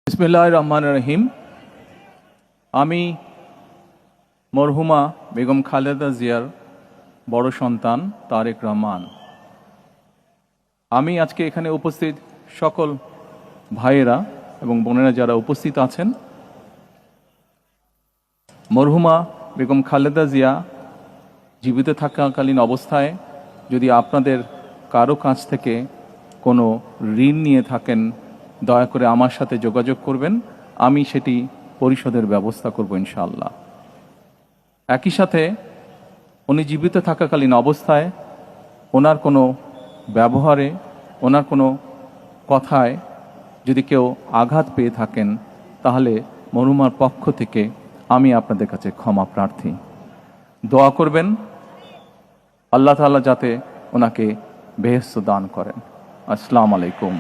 বিসমিল্লাহির রহমানির রহিম। আমি মরহুমা বেগম খালেদা জিয়ার বড় সন্তান তারেক রহমান। আমি আজকে এখানে উপস্থিত সকল ভাইয়েরা এবং বোনেরা যারা উপস্থিত আছেন, মরহুমা বেগম খালেদা জিয়া জীবিত থাকাকালীন অবস্থায় যদি আপনাদের কারো কাছ থেকে কোনো ঋণ নিয়ে থাকেন, দয়া করে আমার সাথে যোগাযোগ করবেন, আমি সেটি পরিশোধের ব্যবস্থা করব ইনশাআল্লাহ। একই সাথে উনি জীবিত থাকাকালীন অবস্থায় ওনার কোনো ব্যবহারে, ওনার কোনো কথায় যদি কেউ আঘাত পেয়ে থাকেন, তাহলে মরহুমার পক্ষ থেকে আমি আপনাদের কাছে ক্ষমা প্রার্থী। দোয়া করবেন আল্লাহ তাআলা যাতে ওনাকে বেহেশত দান করেন। আসসালামু আলাইকুম।